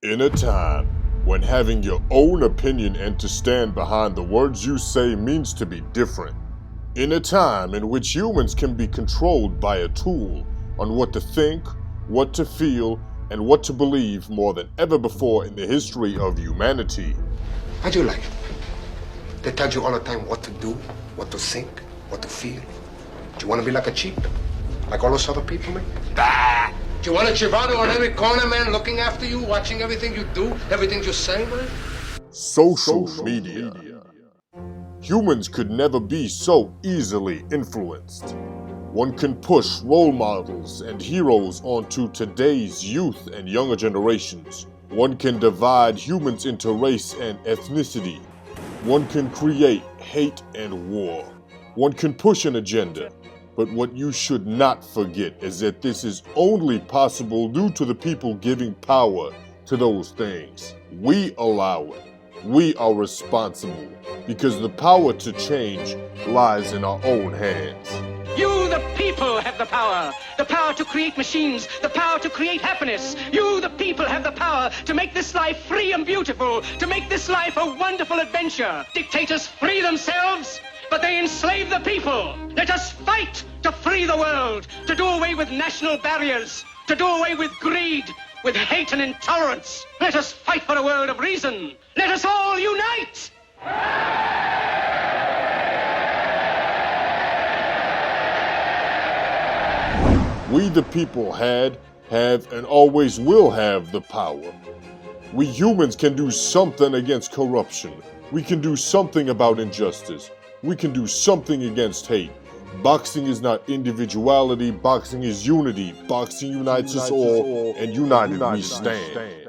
In a time when having your own opinion and to stand behind the words you say means to be different. In a time in which humans can be controlled by a tool on what to think, what to feel, and what to believe more than ever before in the history of humanity. How'd you like it? They tell you all the time what to do, what to think, what to feel. Do you want to be like a cheap? Like all those other people, man? Ah! Do you want a Giovanni on every corner, man, looking after you, watching everything you do, everything you say, man? Social media. Humans could never be so easily influenced. One can push role models and heroes onto today's youth and younger generations. One can divide humans into race and ethnicity. One can create hate and war. One can push an agenda. But what you should not forget is that this is only possible due to the people giving power to those things. We allow it. We are responsible because the power to change lies in our own hands. You, the people, have the power to create machines, the power to create happiness. You, the people, have the power to make this life free and beautiful, to make this life a wonderful adventure. Dictators free themselves, but they enslave the people. Let us fight to free the world, to do away with national barriers, to do away with greed, with hate and intolerance. Let us fight for a world of reason. Let us all unite! We the people had, have, and always will have the power. We humans can do something against corruption. We can do something about injustice. We can do something against hate. Boxing is not individuality, boxing is unity. Boxing unites us all, and united we stand.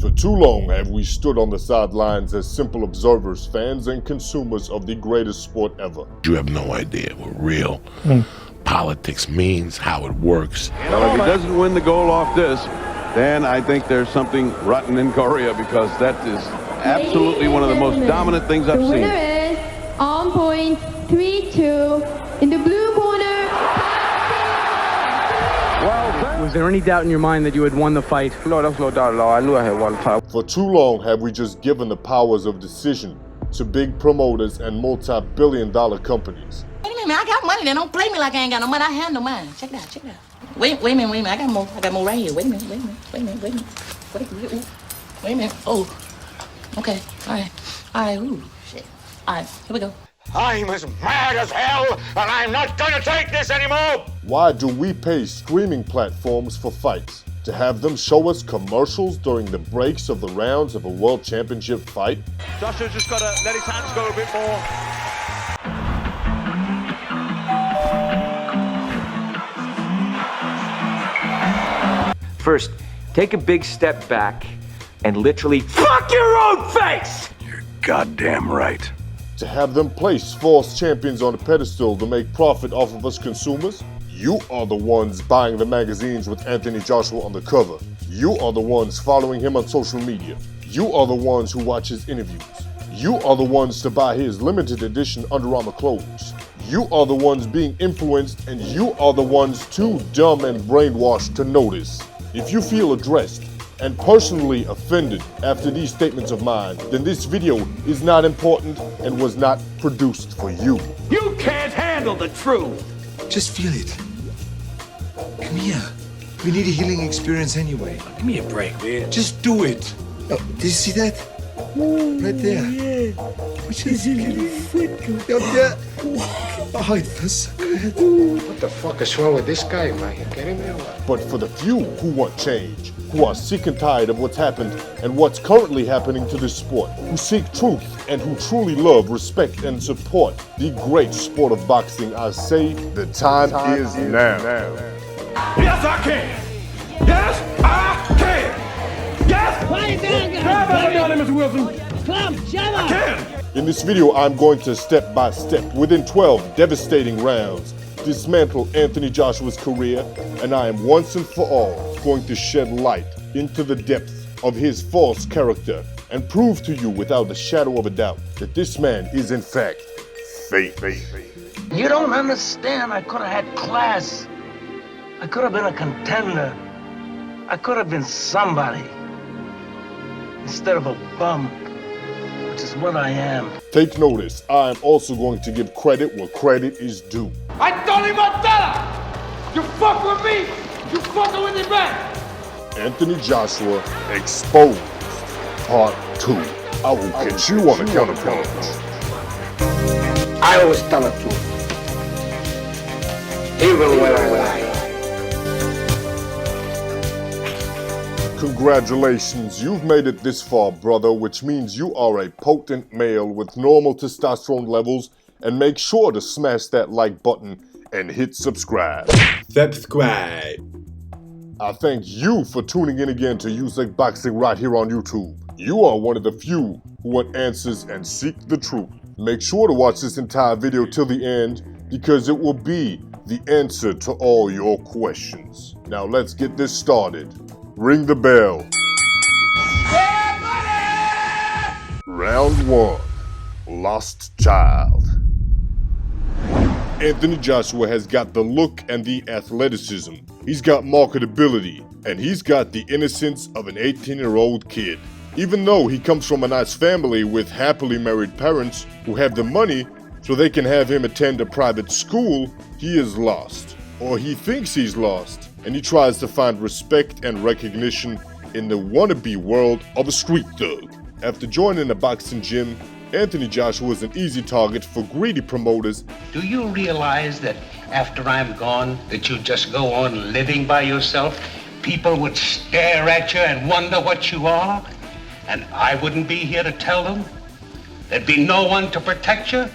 For too long have we stood on the sidelines as simple observers, fans, and consumers of the greatest sport ever. You have no idea what real politics means, how it works. Well, if he doesn't win the gold off this, then I think there's something rotten in Korea, because that is absolutely one of the most dominant things I've seen. The winner is on point 3-2 in the blue corner. Was there any doubt in your mind that you had won the fight? No, there's no doubt at all. I knew I had won the fight. For too long have we just given the powers of decision to big promoters and multi-billion-dollar companies. Wait a minute, I got money. Then don't play me like I ain't got no money. I have no money. Check it out, check it out. Wait a minute. I got more right here. Wait a minute. Oh, okay. All right. Ooh, shit. All right, here we go. I'm as mad as hell, and I'm not gonna take this anymore! Why do we pay streaming platforms for fights? To have them show us commercials during the breaks of the rounds of a world championship fight? Joshua's just got to let his hands go a bit more. First, take a big step back and literally fuck your own face! You're goddamn right. To have them place false champions on a pedestal to make profit off of us consumers? You are the ones buying the magazines with Anthony Joshua on the cover. You are the ones following him on social media. You are the ones who watch his interviews. You are the ones to buy his limited edition Under Armour clothes. You are the ones being influenced, and you are the ones too dumb and brainwashed to notice. If you feel addressed and personally offended after these statements of mine, then this video is not important and was not produced for you. You can't handle the truth! Just feel it. Come here. We need a healing experience anyway. Give me a break, man. Just do it. Oh, did you see that? Right there. Yeah. Which is up there. Oh, it feels so good. What the fuck is wrong with this guy, man? You kidding me or what? But for the few who want change, who are sick and tired of what's happened and what's currently happening to this sport, who seek truth and who truly love, respect, and support the great sport of boxing, I say the time is now. Yes, I can! Yes, I can! Yes! Mr. Wilson! I can! In this video, I'm going to step by step, within 12 devastating rounds, dismantle Anthony Joshua's career, and I am once and for all going to shed light into the depths of his false character and prove to you without a shadow of a doubt that this man is in fact fake. You don't understand. I could have had class. I could have been a contender. I could have been somebody. instead of a bum, which is what I am. Take notice, I am also going to give credit where credit is due. I told him $1. You fuck with me, you fucking with your back. Anthony Joshua Exposed, Part 2. I will catch you on the counterpunch. I always tell the truth. Even when I lie. Congratulations, you've made it this far, brother, which means you are a potent male with normal testosterone levels, and make sure to smash that like button and hit subscribe. Subscribe. I thank you for tuning in again to Usyk Boxing right here on YouTube. You are one of the few who want answers and seek the truth. Make sure to watch this entire video till the end, because it will be the answer to all your questions. Now let's get this started. Ring the bell. Round 1. Lost Child. Anthony Joshua has got the look and the athleticism. He's got marketability, and he's got the innocence of an 18-year-old kid. Even though he comes from a nice family with happily married parents who have the money so they can have him attend a private school, he is lost. Or he thinks he's lost, and he tries to find respect and recognition in the wannabe world of a street thug. After joining a boxing gym, Anthony Joshua is an easy target for greedy promoters. Do you realize that after I'm gone, that you just go on living by yourself? People would stare at you and wonder what you are, and I wouldn't be here to tell them. There'd be no one to protect you.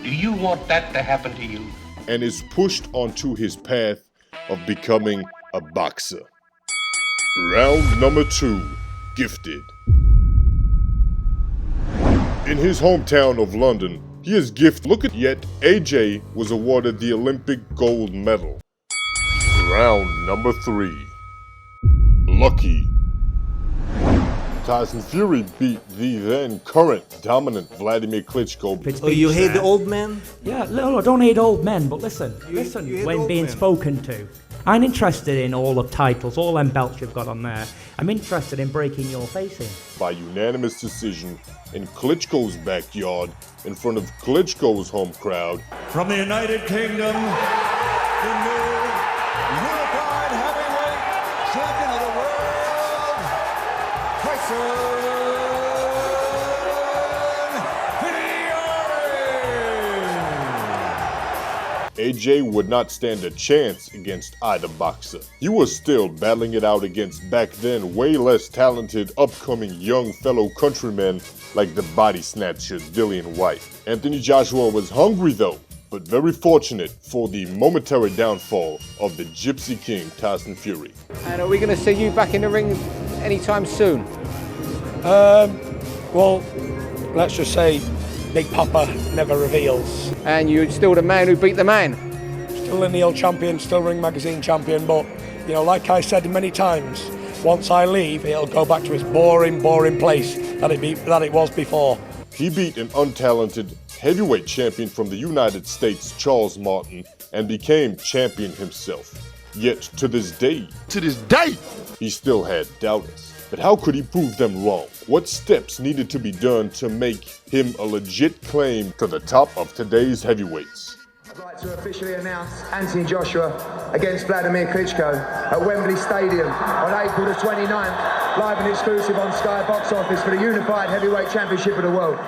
Do you want that to happen to you? And is pushed onto his path of becoming a boxer. Round number 2, Gifted. In his hometown of London, he is gifted. Look at yet AJ was awarded the Olympic gold medal. Round number 3, Lucky. Tyson Fury beat the then current dominant Vladimir Klitschko. Oh, you hate the old man? Yeah, no, I don't hate old men, but listen, you when being spoken to. I'm interested in all the titles, all them belts you've got on there. I'm interested in breaking your face in. By unanimous decision in Klitschko's backyard, in front of Klitschko's home crowd. From the United Kingdom, the new unified heavyweight champion of the world, Tyson AJ would not stand a chance against either boxer. He was still battling it out against back then way less talented upcoming young fellow countrymen like the body snatcher Dillian White. Anthony Joshua was hungry though, but very fortunate for the momentary downfall of the Gypsy King Tyson Fury. And are we going to see you back in the ring anytime soon? Well, let's just say Big Papa never reveals. And you're still the man who beat the man? Still a Neil champion, still Ring Magazine champion, but, you know, like I said many times, once I leave, it'll go back to its boring place that it was before. He beat an untalented heavyweight champion from the United States, Charles Martin, and became champion himself. Yet, to this day, he still had doubters. But how could he prove them wrong? What steps needed to be done to make him a legit claim to the top of today's heavyweights? I'd like to officially announce Anthony Joshua against Vladimir Klitschko at Wembley Stadium on April the 29th, live and exclusive on Sky Box Office for the Unified Heavyweight Championship of the World.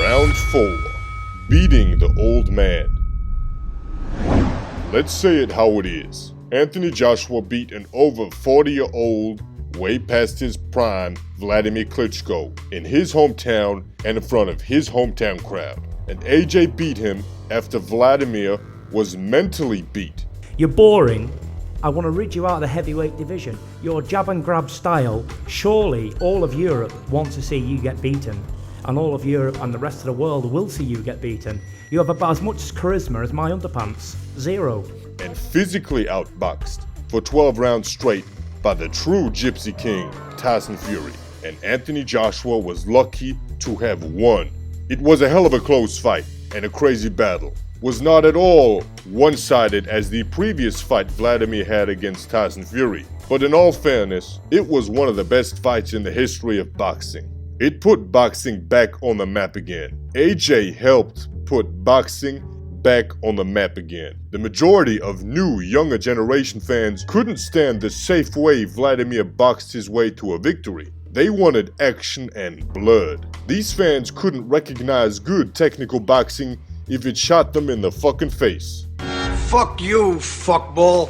Round 4, Beating the Old Man. Let's say it how it is. Anthony Joshua beat an over 40-year-old, way past his prime, Vladimir Klitschko in his hometown and in front of his hometown crowd. And AJ beat him after Vladimir was mentally beat. You're boring. I want to rid you out of the heavyweight division. Your jab and grab style, surely all of Europe wants to see you get beaten. And all of Europe and the rest of the world will see you get beaten. You have about as much charisma as my underpants. 0. And physically outboxed for 12 rounds straight by the true Gypsy King, Tyson Fury. And Anthony Joshua was lucky to have won. It was a hell of a close fight and a crazy battle. was not at all one-sided as the previous fight Vladimir had against Tyson Fury. But in all fairness, it was one of the best fights in the history of boxing. It put boxing back on the map again. AJ helped put boxing back on the map again. The majority of new, younger generation fans couldn't stand the safe way Vladimir boxed his way to a victory. They wanted action and blood. These fans couldn't recognize good technical boxing if it shot them in the fucking face. Fuck you, fuckball.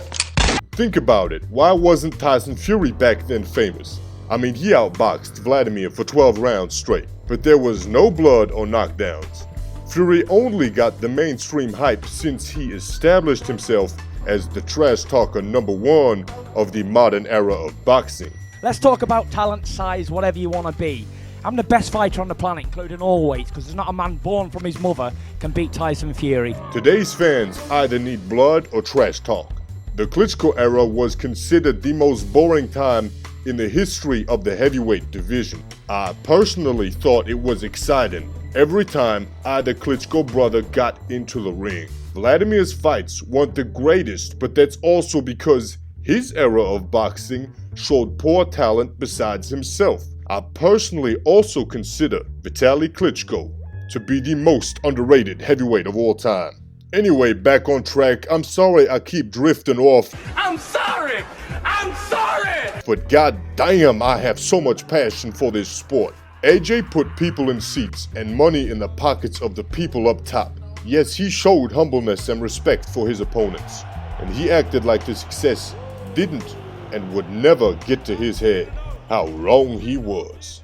Think about it. Why wasn't Tyson Fury back then famous? I mean, he outboxed Vladimir for 12 rounds straight, but there was no blood or knockdowns. Fury only got the mainstream hype since he established himself as the trash talker #1 of the modern era of boxing. Let's talk about talent, size, whatever you want to be. I'm the best fighter on the planet, including all weights, because there's not a man born from his mother can beat Tyson Fury. Today's fans either need blood or trash talk. The Klitschko era was considered the most boring time in the history of the heavyweight division. I personally thought it was exciting every time either Klitschko brother got into the ring. Vladimir's fights weren't the greatest, but that's also because his era of boxing showed poor talent besides himself. I personally also consider Vitaly Klitschko to be the most underrated heavyweight of all time. Anyway, back on track. I'm sorry I keep drifting off. I'm sorry! I'm sorry! But goddamn, I have so much passion for this sport. AJ put people in seats and money in the pockets of the people up top. Yes, he showed humbleness and respect for his opponents, and he acted like the success didn't and would never get to his head. How wrong he was.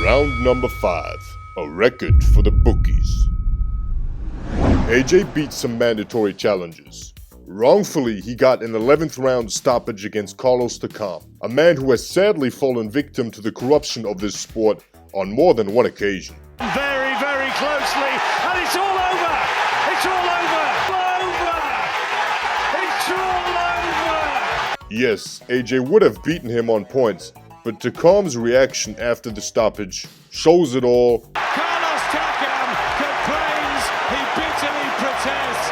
Round number 5. A record for the bookies. AJ beat some mandatory challenges. Wrongfully, he got an 11th round stoppage against Carlos Takam, a man who has sadly fallen victim to the corruption of this sport on more than one occasion. Very, very closely, and it's all over! It's all over! It's all over! Yes, AJ would have beaten him on points, but Takam's reaction after the stoppage shows it all. Carlos Takam complains, he bitterly protests.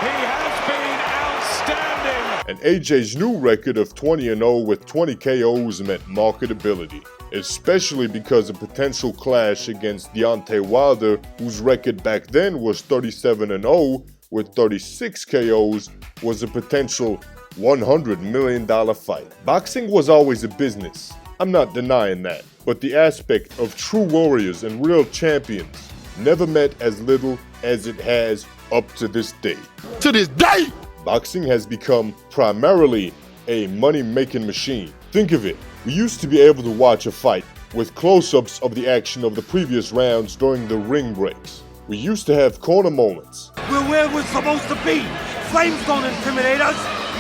He has been outstanding. And AJ's new record of 20-0 with 20 KOs meant marketability, especially because a potential clash against Deontay Wilder, whose record back then was 37-0 with 36 KOs, was a potential $100 million fight. Boxing was always a business. I'm not denying that. But the aspect of true warriors and real champions never meant as little as it has up to this day. To this day! Boxing has become primarily a money-making machine. Think of it. We used to be able to watch a fight with close-ups of the action of the previous rounds during the ring breaks. We used to have corner moments. We're where we're supposed to be. Flames don't intimidate us.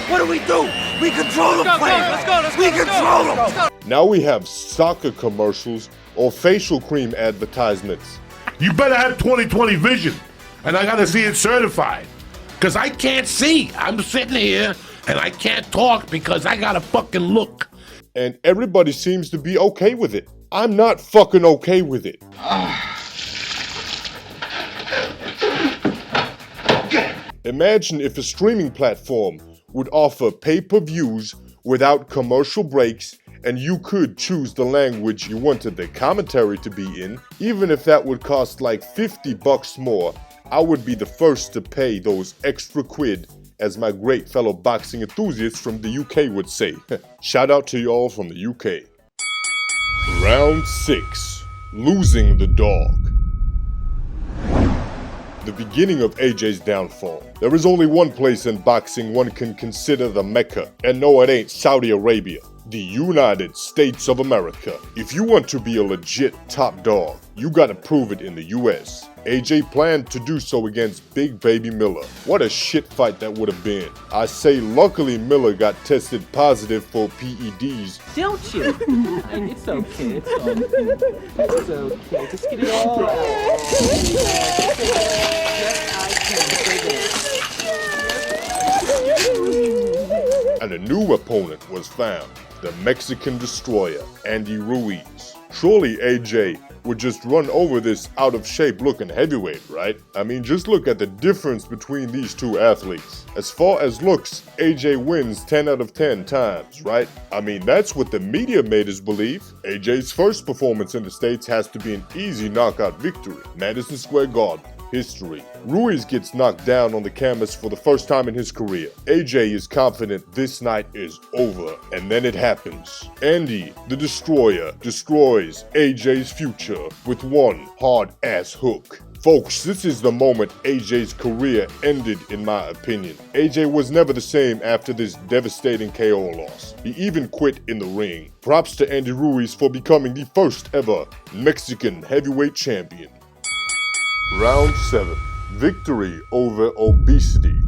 What do? We control the flames. We control them. Now we have soccer commercials or facial cream advertisements. You better have 20/20 vision, and I gotta see it certified. Cause I can't see. I'm sitting here and I can't talk because I gotta fucking look. And everybody seems to be okay with it. I'm not fucking okay with it. Imagine if a streaming platform would offer pay-per-views without commercial breaks, and you could choose the language you wanted the commentary to be in. Even if that would cost like $50 more, I would be the first to pay those extra quid, as my great fellow boxing enthusiasts from the UK would say. Shout out to y'all from the UK. Round 6. Losing the dog. The beginning of AJ's downfall. There is only one place in boxing one can consider the Mecca, and no, it ain't Saudi Arabia. The United States of America. If you want to be a legit top dog, you gotta prove it in the US. AJ planned to do so against Big Baby Miller. What a shit fight that would have been. I say luckily Miller got tested positive for PEDs. Don't you? It's okay, it's okay. It's okay, just get it all out. And a new opponent was found. the Mexican destroyer, Andy Ruiz. Surely AJ would just run over this out-of-shape looking heavyweight, right? I mean, just look at the difference between these two athletes. As far as looks, AJ wins 10 out of 10 times, right? I mean, that's what the media made us believe. AJ's first performance in the States has to be an easy knockout victory. Madison Square Garden. History. Ruiz gets knocked down on the canvas for the first time in his career. AJ is confident this night is over, and then it happens. Andy, the Destroyer, destroys AJ's future with one hard-ass hook. Folks, this is the moment AJ's career ended, in my opinion. AJ was never the same after this devastating KO loss. He even quit in the ring. Props to Andy Ruiz for becoming the first ever Mexican heavyweight champion. Round 7. Victory over obesity.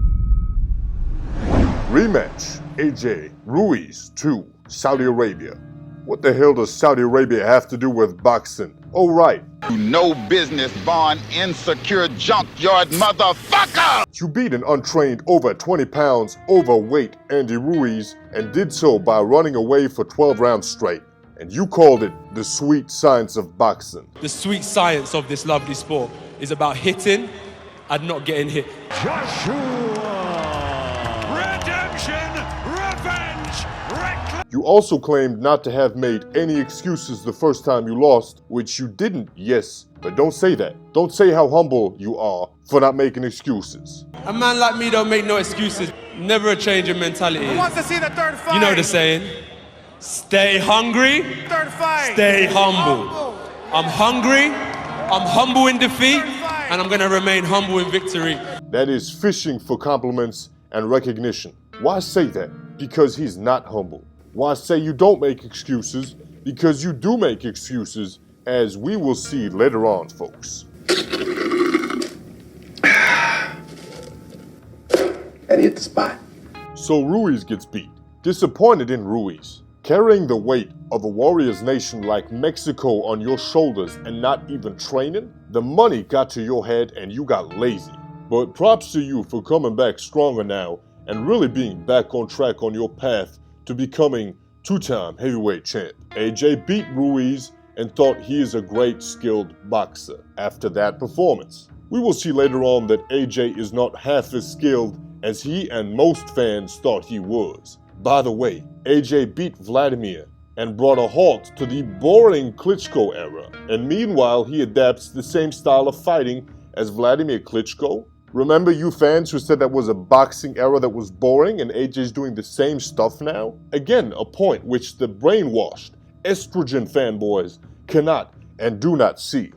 Rematch. AJ Ruiz 2. Saudi Arabia. What the hell does Saudi Arabia have to do with boxing? Oh right. You no business born insecure junkyard motherfucker! You beat an untrained over 20 pounds overweight Andy Ruiz and did so by running away for 12 rounds straight. And you called it the sweet science of boxing. The sweet science of this lovely sport is about hitting and not getting hit. Joshua! Redemption! Revenge! You also claimed not to have made any excuses the first time you lost, which you didn't, yes, but don't say that. Don't say how humble you are for not making excuses. A man like me don't make no excuses. Never a change in mentality. Who wants to see the third fight? You know the saying. Stay hungry, Third fight. stay humble. I'm hungry, I'm humble in defeat, and I'm gonna remain humble in victory. That is fishing for compliments and recognition. Why say that? Because he's not humble. Why say you don't make excuses? Because you do make excuses, as we will see later on, folks. And hit the spot. So Ruiz gets beat. Disappointed in Ruiz. Carrying the weight of a warrior's nation like Mexico on your shoulders and not even training? The money got to your head and you got lazy. But props to you for coming back stronger now and really being back on track on your path to becoming two-time heavyweight champ. AJ beat Ruiz and thought he is a great skilled boxer after that performance. We will see later on that AJ is not half as skilled as he and most fans thought he was. By the way, AJ beat Vladimir and brought a halt to the boring Klitschko era, and meanwhile he adapts the same style of fighting as Vladimir Klitschko. Remember you fans who said that was a boxing era that was boring and AJ's doing the same stuff now? Again, a point which the brainwashed, estrogen fanboys cannot and do not see.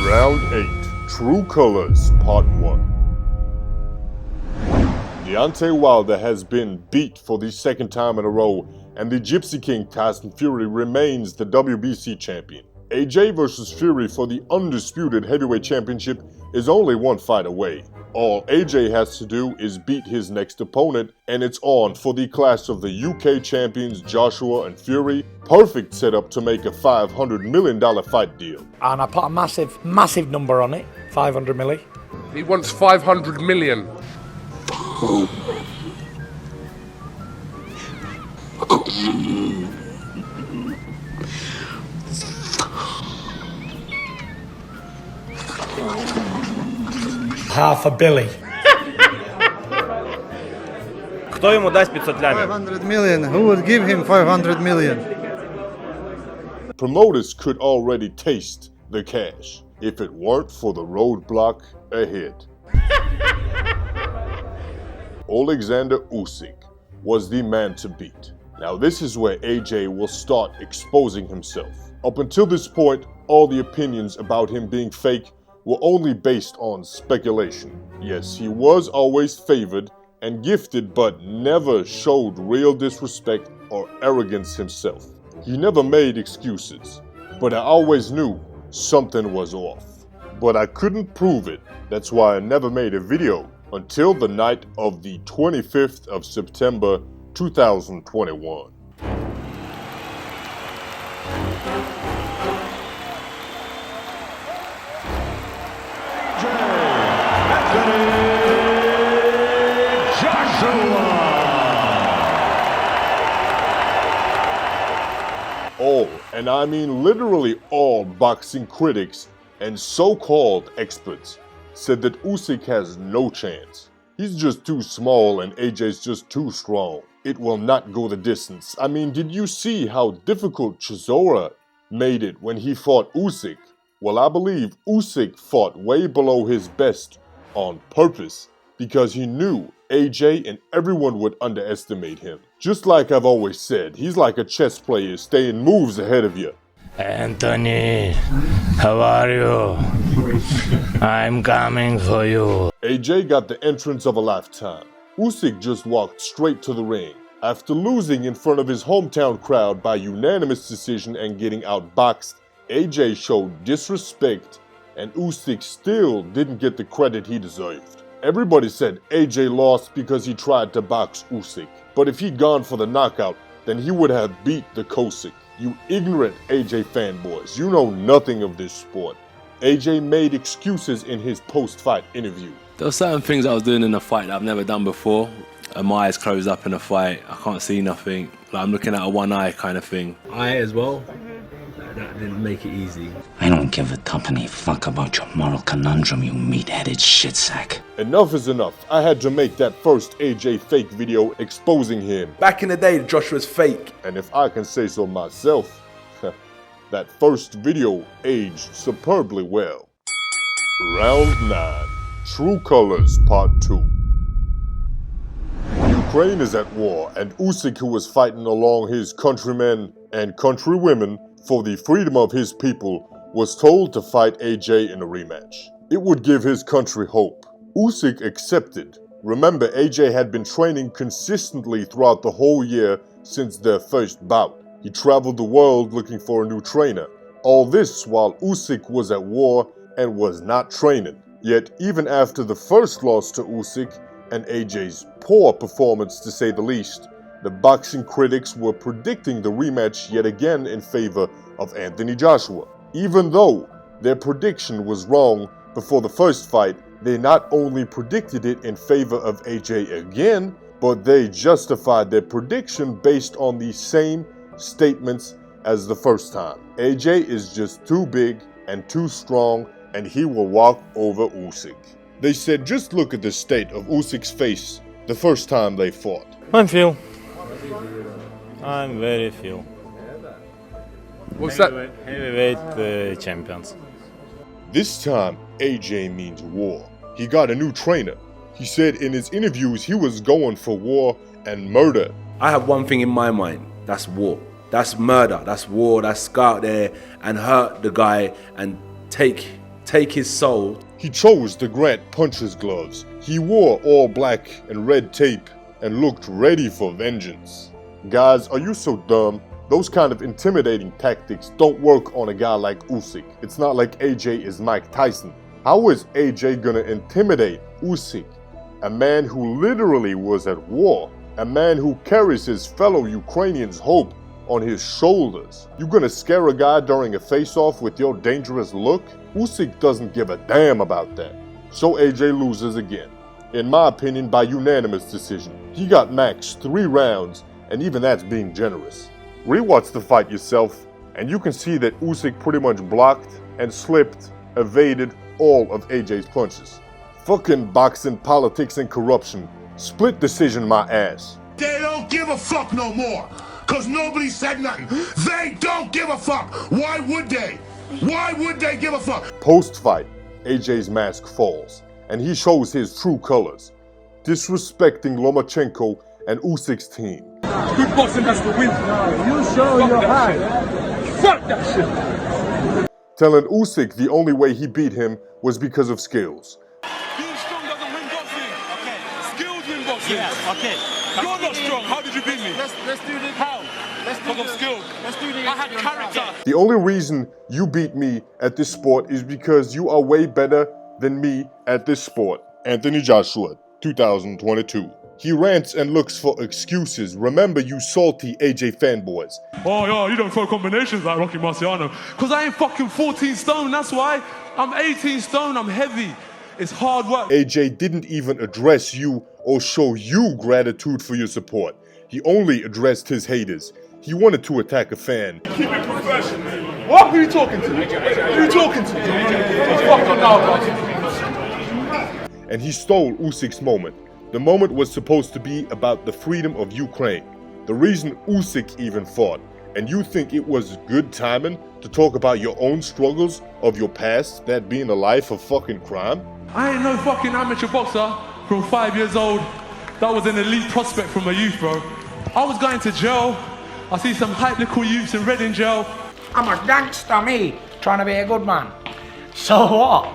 Round 8, True Colors, Part 1. Deontay Wilder has been beat for the second time in a row, and the Gypsy King Tyson Fury remains the WBC champion. AJ versus Fury for the undisputed heavyweight championship is only one fight away. All AJ has to do is beat his next opponent, and it's on for the clash of the UK champions Joshua and Fury. Perfect setup to make a $500 million fight deal. And I put a massive number on it, 500 milli. He wants 500 million. Half a billy. Кто ему даст 500 лямов? 500 million. Who would give him 500 million? Promoters could already taste the cash if it weren't for the roadblock ahead. Alexander Usyk was the man to beat. Now this is where AJ will start exposing himself. Up until this point, all the opinions about him being fake were only based on speculation. Yes, he was always favored and gifted, but never showed real disrespect or arrogance himself. He never made excuses, but I always knew something was off. But I couldn't prove it. That's why I never made a video until the night of the 25th of September 2021. All, and I mean literally all boxing critics and so-called experts said that Usyk has no chance. He's just too small and AJ's just too strong. It will not go the distance. I mean, did you see how difficult Chisora made it when he fought Usyk? Well, I believe Usyk fought way below his best on purpose because he knew AJ and everyone would underestimate him. Just like I've always said, he's like a chess player staying moves ahead of you. Anthony, how are you? I'm coming for you. AJ got the entrance of a lifetime. Usyk just walked straight to the ring. After losing in front of his hometown crowd by unanimous decision and getting outboxed, AJ showed disrespect and Usyk still didn't get the credit he deserved. Everybody said AJ lost because he tried to box Usyk. But if he'd gone for the knockout, then he would have beat the Usyk. You ignorant AJ fanboys, you know nothing of this sport. AJ made excuses in his post-fight interview. There were certain things I was doing in the fight that I've never done before. And my eyes closed up in a fight, I can't see nothing. Like I'm looking at a one eye kind of thing. I as well, that didn't make it easy. I don't give a tuppenny fuck about your moral conundrum, you meat-headed shit sack. Enough is enough. I had to make that first AJ fake video exposing him. Back in the day, Joshua's fake. And if I can say so myself, that first video aged superbly well. Round 9. True Colors Part 2. Ukraine is at war, and Usyk, who was fighting along his countrymen and countrywomen for the freedom of his people, was told to fight AJ in a rematch. It would give his country hope. Usyk accepted. Remember, AJ had been training consistently throughout the whole year since their first bout. He traveled the world looking for a new trainer. All this while Usyk was at war and was not training. Yet even after the first loss to Usyk, and AJ's poor performance to say the least, the boxing critics were predicting the rematch yet again in favor of Anthony Joshua. Even though their prediction was wrong before the first fight, they not only predicted it in favor of AJ again, but they justified their prediction based on the same statements as the first time. AJ is just too big and too strong, and he will walk over Usyk. They said just look at the state of Usyk's face the first time they fought. I'm Phil. I'm very Phil. What's that? Heavyweight champions. This time, AJ means war. He got a new trainer. He said in his interviews he was going for war and murder. I have one thing in my mind, that's war. That's murder, that's war, that's go out there and hurt the guy and take his soul. He chose to grant puncher's gloves. He wore all black and red tape and looked ready for vengeance. Guys, are you so dumb? Those kind of intimidating tactics don't work on a guy like Usyk. It's not like AJ is Mike Tyson. How is AJ gonna intimidate Usyk? A man who literally was at war. A man who carries his fellow Ukrainians' hope on his shoulders. You gonna scare a guy during a face-off with your dangerous look? Usyk doesn't give a damn about that. So AJ loses again. In my opinion, by unanimous decision. He got maxed 3 rounds, and even that's being generous. Rewatch the fight yourself, and you can see that Usyk pretty much blocked and slipped, evaded all of AJ's punches. Fucking boxing, politics, and corruption. Split decision my ass. They don't give a fuck no more, cause nobody said nothing. They don't give a fuck. Why would they? Why would they give a fuck? Post-fight, AJ's mask falls, and he shows his true colors, disrespecting Lomachenko and Usyk's team. Good boxing has to win. No, you show your hand. Fuck that shit. Telling Usyk the only way he beat him was because of skills. Being strong doesn't win boxing. Okay. Skills win boxing. Yeah, okay. You're not strong. How did you beat me? Let's do this. How? Because of skill. Let's do this. I had character. The only reason you beat me at this sport is because you are way better than me at this sport. Anthony Joshua, 2022. He rants and looks for excuses. Remember, you salty AJ fanboys. Oh, yo, you don't throw combinations like Rocky Marciano. Because I ain't fucking 14 stone, that's why. I'm 18 stone, I'm heavy. It's hard work. AJ didn't even address you or show you gratitude for your support. He only addressed his haters. He wanted to attack a fan. Keep it professional. What? Who are you talking to? Who are you talking to? And he stole Usyk's moment. The moment was supposed to be about the freedom of Ukraine. The reason Usyk even fought. And you think it was good timing to talk about your own struggles of your past, that being a life of fucking crime? I ain't no fucking amateur boxer from 5 years old that was an elite prospect from a youth, bro. I was going to jail. I see some hype little youths in red in jail. I'm a gangster, me, trying to be a good man. So what?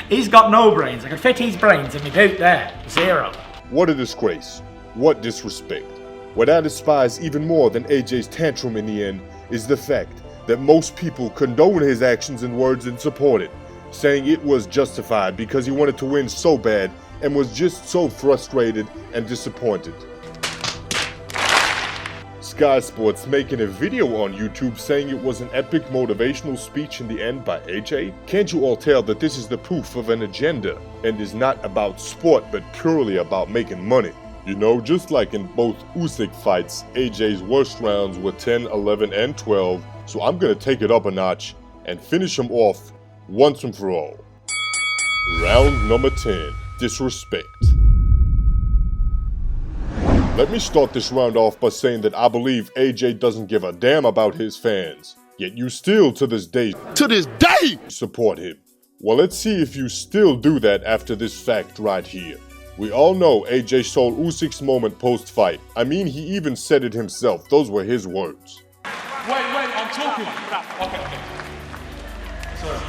He's got no brains. I can fit his brains in my boot there. 0. What a disgrace. What disrespect. What I despise even more than AJ's tantrum in the end is the fact that most people condone his actions and words and support it, saying it was justified because he wanted to win so bad and was just so frustrated and disappointed. Sky Sports making a video on YouTube saying it was an epic motivational speech in the end by AJ? Can't you all tell that this is the proof of an agenda and is not about sport but purely about making money? You know, just like in both Usyk fights, AJ's worst rounds were 10, 11, and 12, so I'm gonna take it up a notch and finish him off once and for all. Round number 10, disrespect. Let me start this round off by saying that I believe AJ doesn't give a damn about his fans, yet you still to this day support him. Well, let's see if you still do that after this fact right here. We all know AJ stole Usyk's moment post-fight. I mean, he even said it himself. Those were his words. Wait, I'm talking. Okay. Sorry.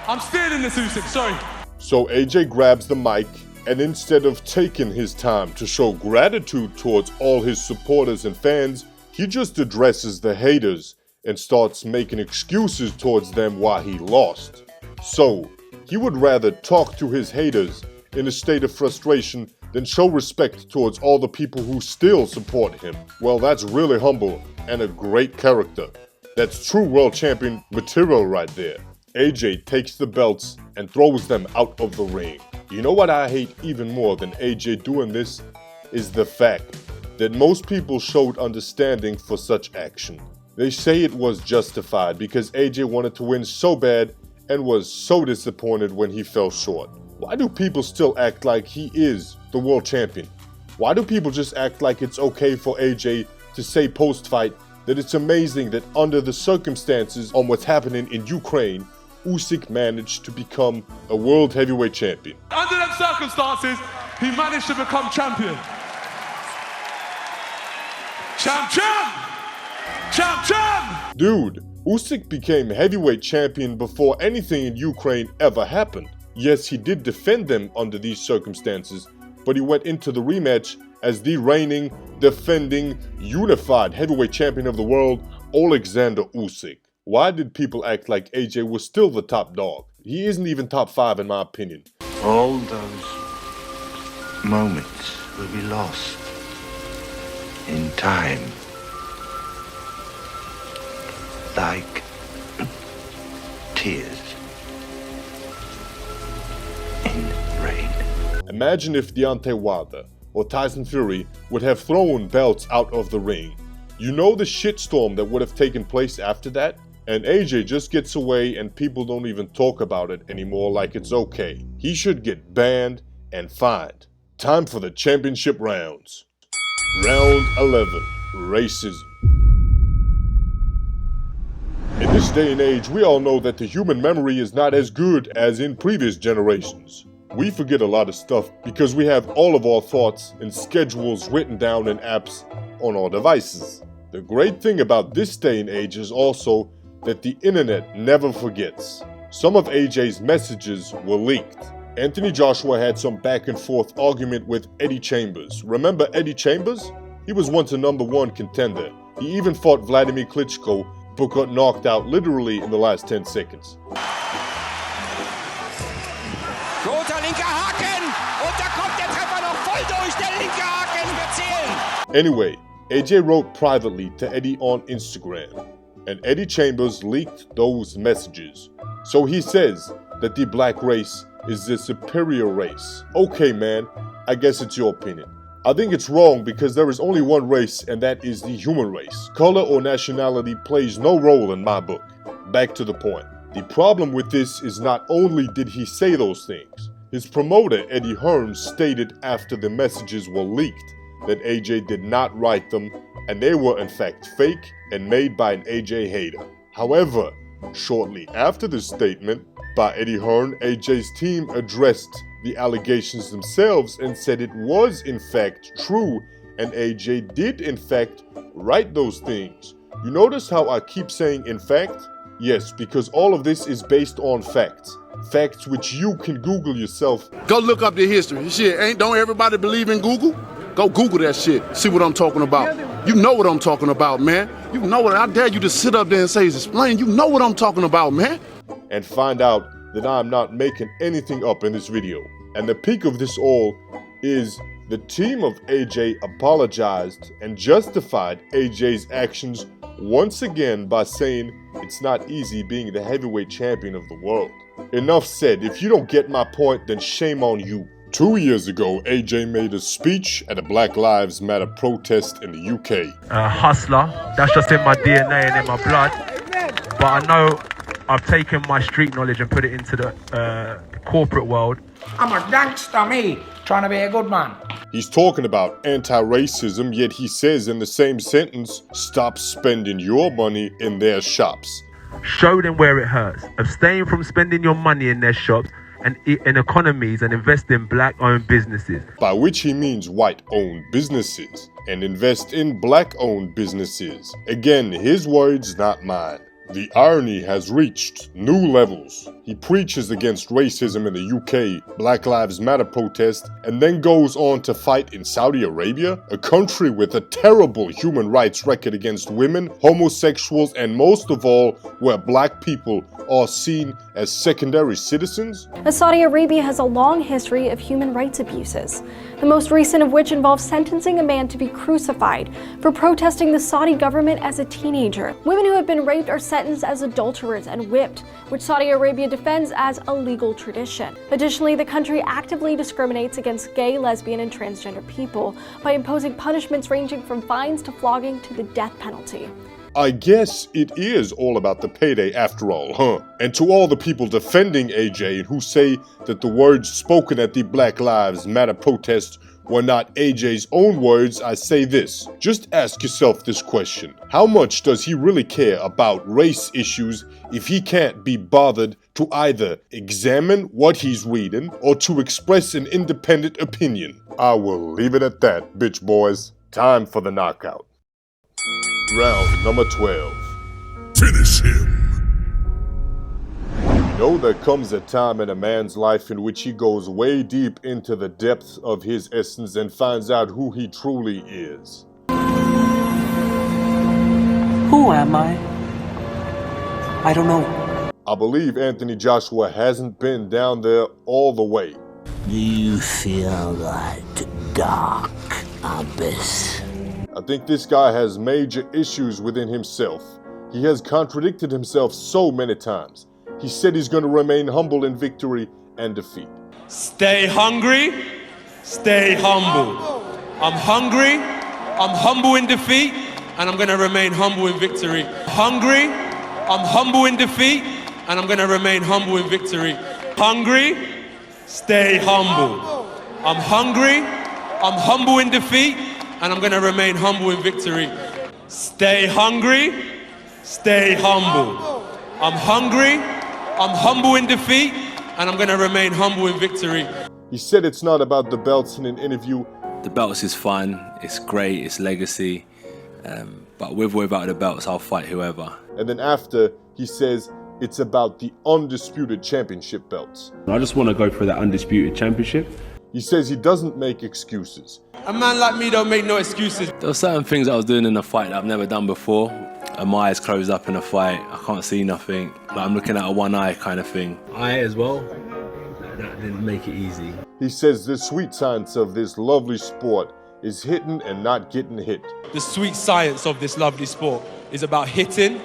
I'm stealing this, Usyk, sorry. So AJ grabs the mic, and instead of taking his time to show gratitude towards all his supporters and fans, he just addresses the haters and starts making excuses towards them why he lost. So, he would rather talk to his haters in a state of frustration than show respect towards all the people who still support him. Well, that's really humble and a great character. That's true world champion material right there. AJ takes the belts and throws them out of the ring. You know what I hate even more than AJ doing this? Is the fact that most people showed understanding for such action. They say it was justified because AJ wanted to win so bad and was so disappointed when he fell short. Why do people still act like he is the world champion? Why do people just act like it's okay for AJ to say post-fight that it's amazing that under the circumstances on what's happening in Ukraine, Usyk managed to become a world heavyweight champion? Under them circumstances, he managed to become champion. Champ! Dude, Usyk became heavyweight champion before anything in Ukraine ever happened. Yes, he did defend them under these circumstances, but he went into the rematch as the reigning, defending, unified heavyweight champion of the world, Alexander Usyk. Why did people act like AJ was still the top dog? He isn't even top 5 in my opinion. All those moments will be lost in time. Like tears in rain. Imagine if Deontay Wilder or Tyson Fury would have thrown belts out of the ring. You know the shitstorm that would have taken place after that? And AJ just gets away and people don't even talk about it anymore like it's okay. He should get banned and fined. Time for the championship rounds. Round 11, racism. In this day and age, we all know that the human memory is not as good as in previous generations. We forget a lot of stuff because we have all of our thoughts and schedules written down in apps on our devices. The great thing about this day and age is also that the internet never forgets. Some of AJ's messages were leaked. Anthony Joshua had some back and forth argument with Eddie Chambers. Remember Eddie Chambers? He was once a ¡1 contender. He even fought Vladimir Klitschko, but got knocked out literally in the last 10 seconds. Großer linker Haken und da kommt der Treffer noch voll durch. Der linke Haken wird zählen. Anyway, AJ wrote privately to Eddie on Instagram, and Eddie Chambers leaked those messages. So he says that the black race is the superior race. Okay, man, I guess it's your opinion. I think it's wrong because there is only one race, and that is the human race. Color or nationality plays no role in my book. Back to the point. The problem with this is not only did he say those things, his promoter Eddie Hearn stated after the messages were leaked that AJ did not write them and they were in fact fake and made by an AJ hater. However, shortly after this statement by Eddie Hearn, AJ's team addressed the allegations themselves and said it was in fact true and AJ did in fact write those things. You notice how I keep saying in fact? Yes, because all of this is based on facts. Facts which you can Google yourself. Go look up the history. Shit, don't everybody believe in Google? Go Google that shit. See what I'm talking about. You know what I'm talking about, man. You know what. I dare you to sit up there and say, explain. You know what I'm talking about, man. And find out that I'm not making anything up in this video. And the peak of this all is the team of AJ apologized and justified AJ's actions once again by saying it's not easy being the heavyweight champion of the world. Enough said. If you don't get my point, then shame on you. 2 years ago, AJ made a speech at a Black Lives Matter protest in the UK. Hustler, that's just in my DNA and in my blood. But I know I've taken my street knowledge and put it into the corporate world. I'm a gangster, me, trying to be a good man. He's talking about anti-racism, yet he says in the same sentence, stop spending your money in their shops. Show them where it hurts. Abstain from spending your money in their shops and in economies and invest in black-owned businesses. By which he means white-owned businesses. And invest in black-owned businesses. Again, his words, not mine. The irony has reached new levels. He preaches against racism in the UK, Black Lives Matter protest, and then goes on to fight in Saudi Arabia, a country with a terrible human rights record against women, homosexuals, and most of all, where black people are seen as secondary citizens. Saudi Arabia has a long history of human rights abuses, the most recent of which involves sentencing a man to be crucified for protesting the Saudi government as a teenager. Women who have been raped are sentenced as adulterers and whipped, which Saudi Arabia defends as a legal tradition. Additionally, the country actively discriminates against gay, lesbian, and transgender people by imposing punishments ranging from fines to flogging to the death penalty. I guess it is all about the payday after all, huh? And to all the people defending AJ who say that the words spoken at the Black Lives Matter protest were not AJ's own words, I say this. Just ask yourself this question. How much does he really care about race issues if he can't be bothered to either examine what he's reading or to express an independent opinion? I will leave it at that, bitch boys. Time for the knockout. Round number 12. Finish him. You know, there comes a time in a man's life in which he goes way deep into the depths of his essence and finds out who he truly is. Who am I? I don't know. I believe Anthony Joshua hasn't been down there all the way. Do you feel that dark abyss? I think this guy has major issues within himself. He has contradicted himself so many times. He said he's going to remain humble in victory and defeat. Stay hungry, stay humble. I'm hungry, I'm humble in defeat, and I'm going to remain humble in victory. Hungry, I'm humble in defeat, and I'm going to remain humble in victory. Hungry, stay humble. I'm hungry, I'm humble in defeat, and I'm going to remain humble in victory. Stay hungry, stay humble. I'm hungry, I'm humble in defeat, and I'm going to remain humble in victory. He said it's not about the belts in an interview. The belts is fun, it's great, it's legacy, but with or without the belts, I'll fight whoever. And then after, he says it's about the undisputed championship belts. I just want to go for that undisputed championship. He says he doesn't make excuses. A man like me don't make no excuses. There were certain things I was doing in a fight that I've never done before. And my eyes closed up in a fight, I can't see nothing. Like I'm looking at a one eye kind of thing. I as well. That didn't make it easy. He says the sweet science of this lovely sport is hitting and not getting hit. The sweet science of this lovely sport is about hitting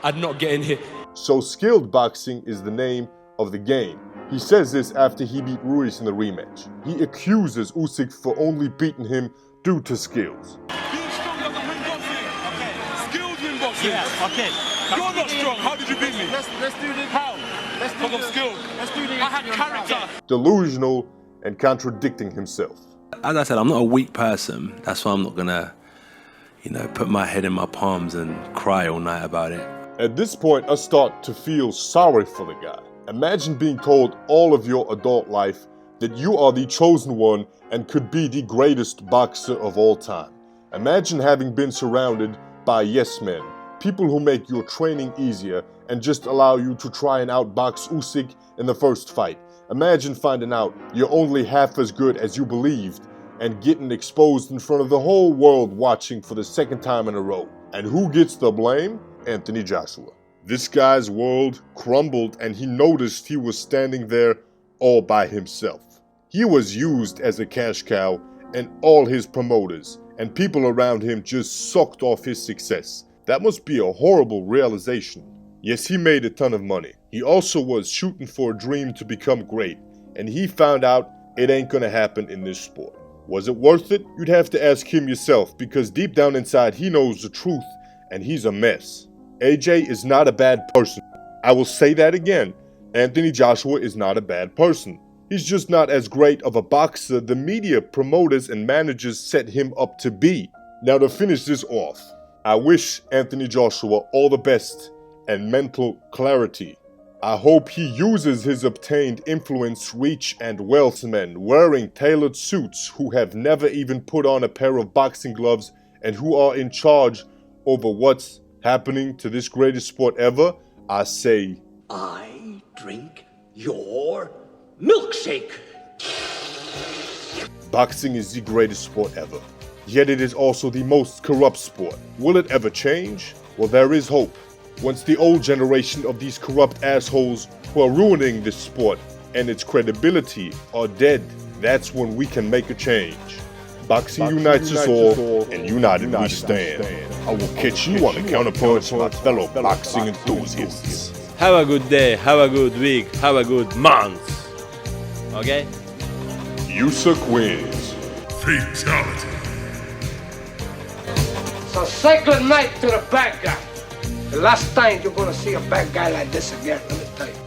and not getting hit. So skilled boxing is the name of the game. He says this after he beat Ruiz in the rematch. He accuses Usyk for only beating him due to skills. Being strong doesn't win boxing. Okay. Skills win boxing. Yeah, okay. You're not strong. How did you beat me? Let's do this. How? Let's do Because I'm this. skilled. Let's do this. I had character. Delusional and contradicting himself. As I said, I'm not a weak person. That's why I'm not gonna, put my head in my palms and cry all night about it. At this point, I start to feel sorry for the guy. Imagine being told all of your adult life that you are the chosen one and could be the greatest boxer of all time. Imagine having been surrounded by yes men, people who make your training easier and just allow you to try and outbox Usyk in the first fight. Imagine finding out you're only half as good as you believed and getting exposed in front of the whole world watching for the second time in a row. And who gets the blame? Anthony Joshua. This guy's world crumbled and he noticed he was standing there all by himself. He was used as a cash cow and all his promoters and people around him just sucked off his success. That must be a horrible realization. Yes, he made a ton of money. He also was shooting for a dream to become great, and he found out it ain't gonna happen in this sport. Was it worth it? You'd have to ask him yourself, because deep down inside he knows the truth, and he's a mess. AJ is not a bad person. I will say that again. Anthony Joshua is not a bad person. He's just not as great of a boxer the media, promoters, and managers set him up to be. Now to finish this off, I wish Anthony Joshua all the best and mental clarity. I hope he uses his obtained influence, reach, and wealth men wearing tailored suits who have never even put on a pair of boxing gloves and who are in charge over what's happening to this greatest sport ever. I say, I drink your milkshake. Boxing is the greatest sport ever. Yet it is also the most corrupt sport. Will it ever change? Well, there is hope. Once the old generation of these corrupt assholes who are ruining this sport and its credibility are dead, that's when we can make a change. Boxing unites us all, and united we stand. I will catch you on the counterpunch, my fellow boxing enthusiasts. Have a good day, have a good week, have a good month. Okay? Usyk wins. Fatality. So say good night to the bad guy. The last time you're gonna see a bad guy like this again, let me tell you.